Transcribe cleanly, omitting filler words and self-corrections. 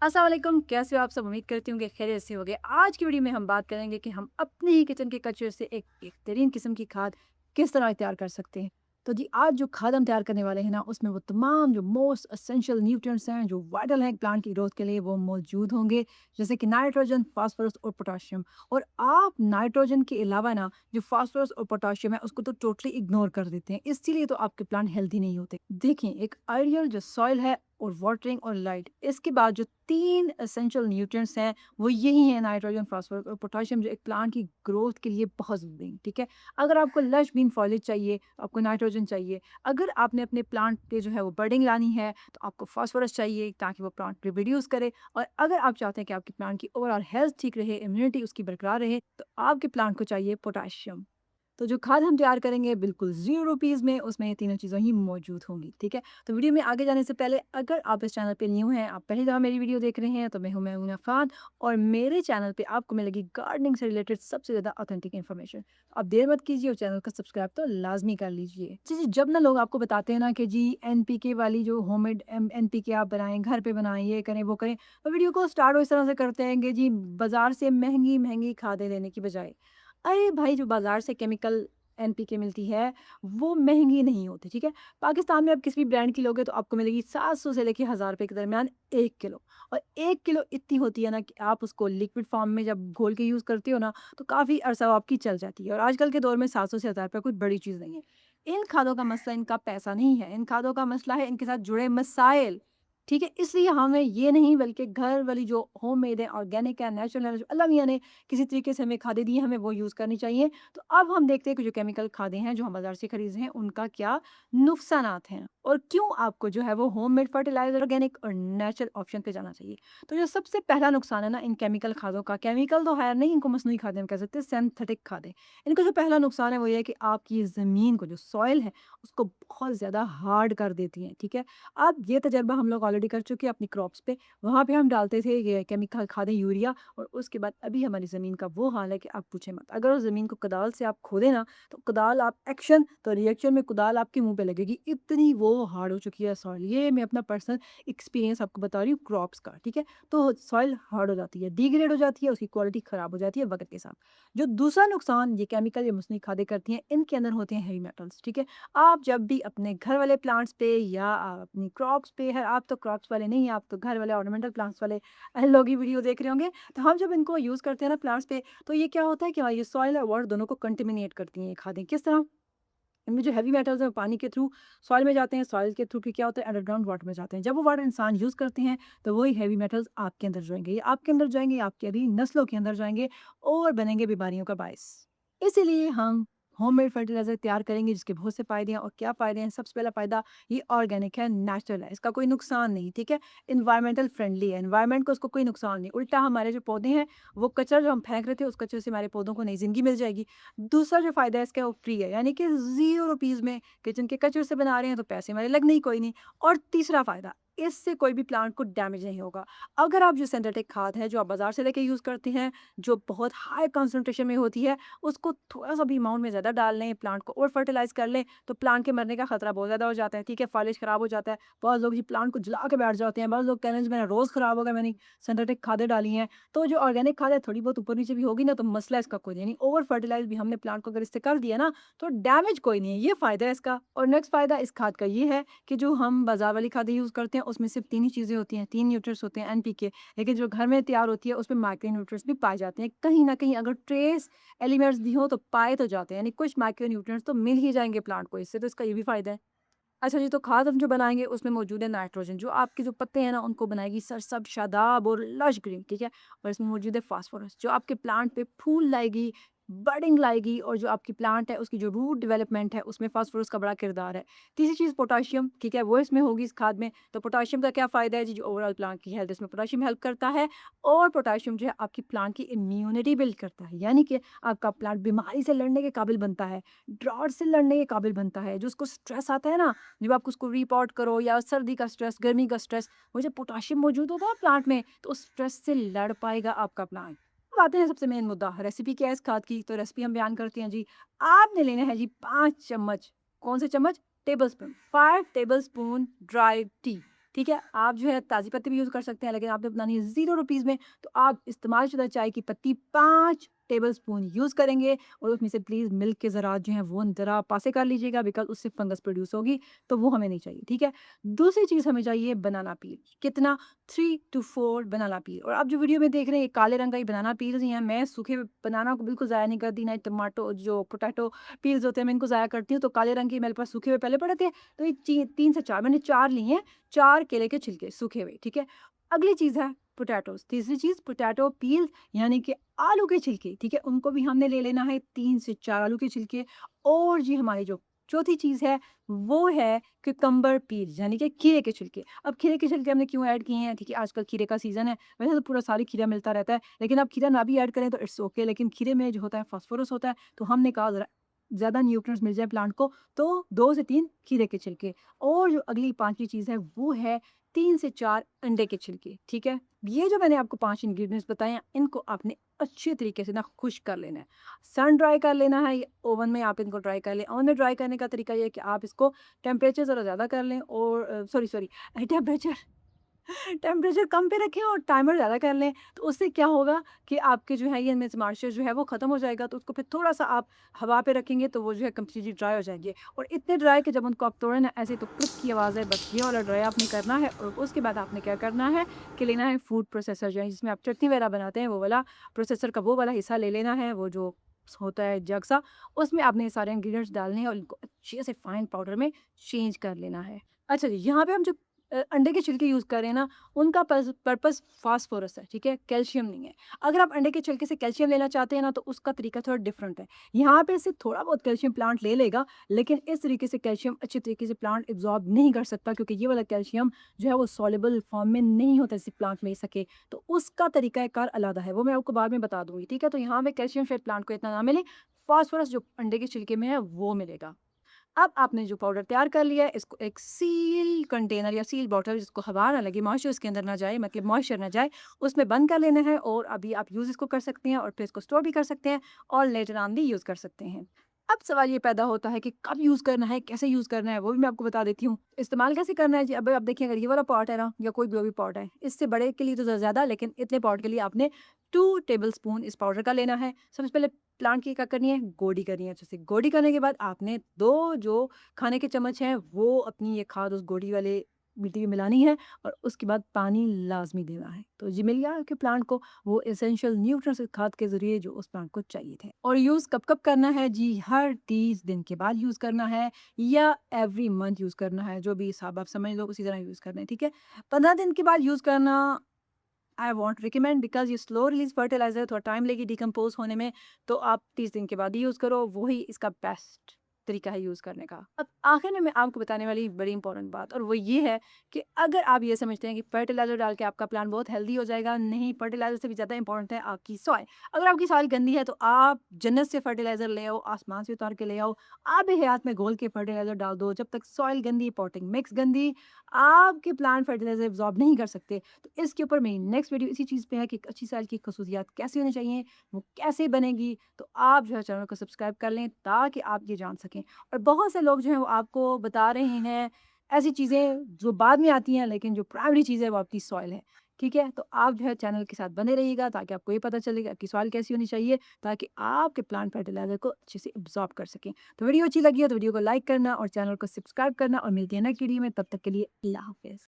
अस्सलाम वालेकुम, कैसे हो आप सब? उम्मीद करती हूँ कि खैरियत से होंगे। आज की वीडियो में हम बात करेंगे कि हम अपने ही किचन के कचरे से एक बेहतरीन किस्म की खाद किस तरह तैयार कर सकते हैं। तो जी आज जो खाद हम तैयार करने वाले हैं ना, उसमें वो तमाम जो मोस्ट एसेंशियल न्यूट्रिएंट्स हैं, जो वाइटल हैं प्लांट की ग्रोथ के लिए, वो मौजूद होंगे। जैसे कि नाइट्रोजन, फास्फोरस और पोटाशियम। और आप नाइट्रोजन के अलावा ना जो फास्फोरस और पोटाशियम है, उसको तो टोटली इग्नोर कर देते हैं। इसीलिए तो आपके प्लांट हेल्दी नहीं होते। देखिए, एक आइडियल जो सॉइल है और वाटरिंग और लाइट, इसके बाद जो 3 एसेंशियल न्यूट्रिएंट्स हैं, वो यही हैं नाइट्रोजन, फास्फोरस और पोटेशियम, जो एक प्लांट की ग्रोथ के लिए बहुत ज़रूरी हैं, ठीक है? अगर आपको लश ग्रीन फॉलिज चाहिए, आपको नाइट्रोजन चाहिए। अगर आपने अपने प्लांट पे जो है वो बर्डिंग लानी है, तो आपको फास्फोरस चाहिए ताकि वो प्लांट रिप्रोड्यूस करे। और अगर आप चाहते हैं कि आपके प्लांट की ओवरऑल हेल्थ ठीक रहे, इम्यूनिटी उसकी बरकरार रहे, तो आपके प्लांट को चाहिए पोटेशियम। तो जो खाद हम तैयार करेंगे बिल्कुल ₹0 में, उसमें ये तीनों चीज़ें ही मौजूद होंगी, ठीक है? तो वीडियो में आगे जाने से पहले अगर आप इस चैनल पे न्यू हैं, आप पहली दफ़ा मेरी वीडियो देख रहे हैं, तो मैं हूँ मैमूना फ़ान और मेरे चैनल पे आपको मिलेगी गार्डनिंग से रिलेटेड सबसे ज़्यादा ऑथेंटिक इन्फॉर्मेशन। आप देर मत कीजिए और चैनल को सब्सक्राइब तो लाज़मी कर लीजिए। जी, जब ना लोग आपको बताते हैं ना कि जी एनपीके वाली जो होममेड एनपीके आप बनाएँ, घर पे बनाएँ, ये करें, वो करें, तो वीडियो को स्टार्ट वो इस तरह से करते हैं कि जी बाज़ार से महँगी-महँगी खादें लेने की बजाय, अरे भाई जो बाज़ार से केमिकल एनपीके मिलती है, वो महँगी नहीं होती, ठीक है? पाकिस्तान में आप किसी भी ब्रांड की लोगे तो आपको मिलेगी 700 से लेके ₹1000 के दरमियान 1 किलो। और 1 किलो इतनी होती है ना कि आप उसको लिक्विड फॉर्म में जब घोल के यूज़ करते हो ना, तो काफ़ी अरसा वो आपकी चल जाती है। और आजकल के दौर में 700 से ₹1000 कोई बड़ी चीज़ नहीं है। इन खादों का मसला इनका पैसा नहीं है, इन खादों का मसला है इनके साथ जुड़े मसाइल, ठीक है? इसलिए हमें ये नहीं, बल्कि घर वाली जो होममेड है, ऑर्गेनिक है, नेचुरल है, जो अल्लाह मियाँ ने किसी तरीके से हमें खादें दी हैं, हमें वो यूज़ करनी चाहिए। तो अब हम देखते हैं कि जो केमिकल खादें हैं जो हम बाज़ार से खरीदते हैं, उनका क्या नुकसानात हैं और क्यों आपको जो है वो होममेड फर्टिलाइज़र, ऑर्गेनिक और नेचुरल ऑप्शन पे जाना चाहिए। तो जो सबसे पहला नुकसान है ना इन केमिकल खादों का, केमिकल तो है नहीं, इनको मस्नूई खादें हम कह सकते हैं, सिंथेटिक खादें। इनका जो पहला नुकसान है वो ये है कि आपकी ज़मीन को, जो सॉइल है, उसको बहुत ज़्यादा हार्ड कर देती हैं, ठीक है? अब ये तजर्बा हम लोग ऑलरेडी कर चुके हैं अपनी क्रॉप्स पे। वहाँ पे हम डालते थे ये केमिकल खादें, यूरिया, और उसके बाद अभी हमारी ज़मीन का वो हाल है कि आप पूछें मत। अगर उस ज़मीन को कुदाल से आप खोदें ना, तो कुदाल आप एक्शन, तो रिएक्शन में कुदाल आपके मुँह पे लगेगी, इतनी वो हार्ड हो चुकी है सॉइल। ये मैं अपना पर्सनल एक्सपीरियंस आपको बता रही हूँ क्रॉप्स का, ठीक है? तो सॉइल हार्ड हो जाती है, डिग्रेड हो जाती है, उसकी क्वालिटी ख़राब हो जाती है वक़्त के साथ। जो दूसरा नुकसान ये केमिकल या मुसनू खादें करती हैं, इनके अंदर होते हैं हेवी मेटल्स, ठीक है? आप जब भी अपने घर वाले प्लांट्स पे या अपनी क्रॉप्स पे है, आप तो क्रॉप्स वाले नहीं, आप तो घर वाले ऑर्नामेंटल प्लांट्स वाले लोग ही वीडियो देख रहे होंगे। तो हम जब इनको यूज़ करते हैं ना प्लांट्स पे, तो ये क्या होता है कि ये सॉइल और वाटर दोनों को कंटेमिनेट करती हैं ये खादें। किस तरह? इनमें जो हेवी मेटल्स हैं वो पानी के थ्रू सॉइल में जाते हैं, सॉइल के थ्रू फिर क्या होता है अंडरग्राउंड वाटर में जाते हैं। जब वो वाटर इंसान यूज़ करते हैं, तो वही हेवी मेटल्स आपके अंदर जाएँगे, ये आपके अंदर जाएँगे, आपकी अगली नस्लों के अंदर जाएँगे और बनेंगे बीमारियों का बायस। इसीलिए हम होममेड फर्टिलाइज़र तैयार करेंगे जिसके बहुत से फ़ायदे हैं। और क्या फ़ायदे हैं? सबसे पहला फ़ायदा, ये ऑर्गेनिक है, नेचुरल है, इसका कोई नुकसान नहीं, ठीक है? एनवायरमेंटल फ्रेंडली है, एनवायरनमेंट को उसको कोई नुकसान नहीं। उल्टा हमारे जो पौधे हैं, वो कचरा जो हम फेंक रहे थे, उस कचरे से हमारे पौधों को नई ज़िंदगी मिल जाएगी। दूसरा जो फ़ायदा है इसका, वो फ्री है, यानी कि ₹0 में किचन के कचरे से बना रहे हैं, तो पैसे हमारे लगने ही कोई नहीं। और तीसरा फ़ायदा, इससे कोई भी प्लांट को डैमेज नहीं होगा। अगर आप जो सिंथेटिक खाद है, जो आप बाज़ार से लेके यूज़ करते हैं, जो बहुत हाई कंसंट्रेशन में होती है, उसको थोड़ा-सा भी अमाउंट में ज़्यादा डाल लें, प्लांट को ओवर फर्टिलाइज़ कर लें, तो प्लांट के मरने का खतरा बहुत ज़्यादा हो जाता है, ठीक है? फॉलिज खराब हो जाता है। बहुत लोग जी प्लांट को जला के बैठ जाते हैं, बहुत लोग कह रहे हैं जी मेरा रोज़ खराब हो गया, मैंने सिंथेटिक खादें डाली हैं। तो जो ऑर्गेनिक खाद है, थोड़ी बहुत ऊपर-नीचे भी होगी ना, तो मसला इसका कोई नहीं। ओवर फर्टिलाइज़ भी हमने प्लांट को अगर इससे कर दिया ना, तो डैमेज कोई नहीं है, ये फ़ायदा है इसका। और नेक्स्ट फ़ायदा इस खाद का ये है कि जो हम बाज़ार वाली खादें यूज़ करते हैं, उसमें सिर्फ़ 3 ही चीज़ें होती हैं, 3 न्यूट्रिएंट्स होते हैं एनपीके। लेकिन जो घर में तैयार होती है, उसमें माइक्रो न्यूट्रिएंट्स भी पाए जाते हैं। कहीं न कहीं अगर ट्रेस एलिमेंट्स भी हों, तो पाए तो जाते हैं, यानी कुछ माइक्रो न्यूट्रिएंट्स तो मिल ही जाएँगे प्लांट को इससे, तो इसका ये भी फ़ायदा है। अच्छा जी, तो खाद हम जो बनाएँगे उसमें मौजूद है नाइट्रोजन, जो आपके जो पत्ते हैं ना उनको बनाएगी सरसब्ज़, शादाब और लश ग्रीन, ठीक है? और इसमें मौजूद है फास्फोरस, जो आपके प्लांट पे फूल लाएगी, बडिंग लाएगी, और जो आपकी प्लांट है उसकी जो रूट डेवलपमेंट है उसमें फास्फोरस का बड़ा किरदार है। तीसरी चीज़ पोटेशियम, ठीक है? वो इसमें होगी इस खाद में। तो पोटेशियम का क्या फ़ायदा है जी? जो ओवरऑल प्लांट की हेल्थ, इसमें पोटेशियम हेल्प करता है। और पोटेशियम जो है आपकी प्लांट की इम्यूनिटी बिल्ड करता है, यानी कि आपका प्लांट बीमारी से लड़ने के काबिल बनता है, ड्रॉट से लड़ने के काबिल बनता है। जो उसको स्ट्रेस आता है ना, जब आप उसको रिपोर्ट करो, या सर्दी का स्ट्रेस, गर्मी का स्ट्रेस, वो जब पोटेशियम मौजूद होता है प्लांट में, तो उस स्ट्रेस से लड़ पाएगा आपका प्लांट। अब आते हैं सबसे मेन मुद्दा, रेसिपी क्या है इस खाद की? तो रेसिपी हम बयान करते हैं जी। आपने लेना है जी 5 चम्मच, कौन से चम्मच? Table spoon, 5 table spoon dry T, ठीक है? आप जो है ताज़ी पत्ती भी यूज़ कर सकते हैं, लेकिन आपने बनानी है ₹0 में, तो आप इस्तेमाल शुदा चाय की पत्ती 5 टेबलस्पून यूज़ करेंगे और उसमें से प्लीज़ मिल्क के ज़रात जो हैं वो ज़रा पासे कर लीजिएगा, बिकॉज़ उससे फंगस प्रोड्यूस होगी, तो वो हमें नहीं चाहिए, ठीक है? दूसरी चीज़ हमें चाहिए बनाना पील, कितना 3 टू 4 बनाना पील। और आप जो वीडियो में देख रहे हैं ये काले रंग का ही बनाना पील्स ही हैं। मैं सूखे बनाना को बिल्कुल ज़ाया नहीं करती, ना टमाटो जो पोटैटो पील्स होते हैं मैं इनको ज़ाया करती हूँ, तो काले रंग के मेरे पास सूखे हुए पहले पड़े थे, तो ये 3 से 4 मैंने 4 लिए हैं, 4 केले के छिलके सूखे हुए, ठीक है? अगली चीज़ है पोटैटोज़, तीसरी चीज़ पोटैटो पील यानी कि आलू के छिलके, ठीक है? उनको भी हमने ले लेना है 3 से 4 आलू के छिलके। और जी हमारी जो चौथी चीज़ है, वो है कुकम्बर पील यानी कि खीरे के छिलके। अब खीरे के छिलके हमने क्यों ऐड किए हैं? क्योंकि आजकल खीरे का सीज़न है, वैसे तो पूरा साल ही खीरा मिलता रहता है, लेकिन आप खीरा ना भी ऐड करें तो इट्स ओके, लेकिन खीरे में जो होता है फास्फोरस होता है, तो हमने कहा ज़रा ज़्यादा न्यूट्रिएंट्स मिल जाए प्लांट को, तो 2 से 3 खीरे के छिलके। और जो अगली 5वीं चीज़ है, वो है 3 से 4 अंडे के छिलके, ठीक है? ये जो मैंने आपको 5 इंग्रीडिएंट्स बताए हैं, इनको आपने अच्छे तरीके से ना खुश्क कर लेना है। सन ड्राई कर लेना है या ओवन में आप इनको ड्राई कर लें। ओवन में ड्राई करने का तरीका ये है कि आप इसको टेम्परेचर ज़रा ज़्यादा कर लें और सॉरी टेम्परेचर टेम्परेचर कम पे रखें और टाइमर ज़्यादा कर लें, तो उससे क्या होगा कि आपके जो है ये इनमें से मॉइस्चर जो है वो ख़त्म हो जाएगा, तो उसको फिर थोड़ा-सा आप हवा पे रखेंगे तो वो जो है कंप्लीटली ड्राई हो जाएँगे। और इतने ड्राई कि जब उनको आप तोड़ें ना ऐसे तो क्लिक की आवाज़ है, बस ये वाला ड्राई आपने करना है। और उसके बाद आपने क्या करना है कि लेना है फूड प्रोसेसर जो है जिसमें आप चटनी वगैरह बनाते हैं, वो वाला प्रोसेसर का वो वाला हिस्सा ले लेना है, वो जो होता है जग सा, उसमें आपने ये सारे इंग्रीडिएंट्स डालने हैं और इनको अच्छे से फाइन पाउडर में चेंज कर लेना है। अच्छा जी, यहाँ पे हम जो अंडे के छिलके यूज़ कर रहे हैं ना, उनका पर्पज़ फास्फोरस है, ठीक है? कैल्शियम नहीं है। अगर आप अंडे के छिलके से कैल्शियम लेना चाहते हैं ना, तो उसका तरीका थोड़ा डिफरेंट है। यहाँ पे सिर्फ़ थोड़ा बहुत कैल्शियम प्लांट ले लेगा, लेकिन इस तरीके से कैल्शियम अच्छे तरीके से प्लांट एब्ज़ॉर्ब नहीं कर सकता, क्योंकि ये वाला कैल्शियम जो है वो सॉल्युबल फ़ॉर्म में नहीं होता जिससे प्लांट ले सके। तो उसका तरीक़ाकार अलग है, वो मैं आपको बाद में बता दूँगी, ठीक है? तो यहाँ पे कैल्शियम शायद प्लांट को इतना ना मिले, फास्फोरस जो अंडे के छिलके में है, वो मिलेगा। अब आपने जो पाउडर तैयार कर लिया है, इसको एक सील कंटेनर या सील बॉटल जिसको हवा ना लगे, मॉइस्चर उसके अंदर ना जाए, मतलब मॉइस्चर ना जाए, उसमें बंद कर लेना है। और अभी आप यूज़ इसको कर सकते हैं और फिर इसको स्टोर भी कर सकते हैं और लेटर ऑन भी यूज़ कर सकते हैं। अब सवाल ये पैदा होता है कि कब यूज़ करना है, कैसे यूज़ करना है, वो भी मैं आपको बता देती हूँ। इस्तेमाल कैसे करना है जी, अब आप देखिए, अगर ये वाला पॉट है ना या कोई भी पॉट है, इससे बड़े के लिए तो ज़्यादा, लेकिन इतने पॉट के लिए आपने 2 टेबलस्पून इस पाउडर का लेना है। सबसे पहले प्लांट की क्या करनी है, गोडी करनी है अच्छे से। गोडी करने के बाद आपने 2 जो खाने के चम्मच हैं, वो अपनी ये खाद उस गोडी वाले मिट्टी में मिलानी है और उसके बाद पानी लाज़मी देना है। तो जी मिल गया आपके प्लांट को वो एसेंशियल न्यूट्रिएंट्स खाद के ज़रिए जो उस प्लांट को चाहिए थे। और यूज़ कब-कब करना है जी, हर 30 दिन के बाद यूज़ करना है या एवरी मंथ यूज़ करना है, जो भी हिसाब आप समझ लो उसी तरह यूज़ करना है, ठीक है? 15 दिन के बाद यूज़ करना आई वोंट रिकमेंड, बिकॉज़ ये स्लो रिलीज़ फर्टिलाइज़र है, थोड़ा टाइम लेगी डिकम्पोज़ होने में, तो आप 30 दिन के बाद ही यूज़ करो, वही इसका बेस्ट तरीका है यूज़ करने का। अब आखिर में मैं आपको बताने वाली बड़ी इम्पोर्टेंट बात, और वो ये है कि अगर आप ये समझते हैं कि फर्टिलाइज़र डाल के आपका प्लांट बहुत हेल्दी हो जाएगा, नहीं, फर्टिलाइज़र से भी ज़्यादा इम्पोर्टेंट है आपकी सॉइल। अगर आपकी सॉइल गंदी है तो आप जन्नत से फर्टिलाइज़र ले आओ, आसमान से उतार के ले आओ, आबे हयात में घोल के फर्टिलाइज़र डाल दो, जब तक सॉइल गंदी, पॉटिंग मिक्स गंदी, आपके प्लांट फर्टिलाइज़र एब्ज़ॉर्ब नहीं कर सकते। तो इसके ऊपर मेरी नेक्स्ट वीडियो इसी चीज़ पे है कि एक अच्छी सॉइल की खसूसियात कैसी होनी चाहिए, वो कैसे बनेगी, तो आप जो है चैनल को सब्सक्राइब कर लें ताकि आप ये जान सकें। और बहुत से लोग जो हैं वो आपको बता रहे हैं ऐसी चीज़ें जो बाद में आती हैं, लेकिन जो प्राइमरी चीज़ है वो आपकी सॉइल है, ठीक है? तो आप जो है चैनल के साथ बने रहिएगा ताकि आपको ये पता चले कि आपकी सॉइल कैसी होनी चाहिए, ताकि आपके प्लांट फर्टिलाइज़र को अच्छे से एब्ज़ॉर्ब कर सकें। तो वीडियो अच्छी लगी हो तो वीडियो को लाइक करना और चैनल को सब्सक्राइब करना, और मिलते हैं नेक्स्ट वीडियो में, तब तक के लिए अल्लाह हाफ़िज़।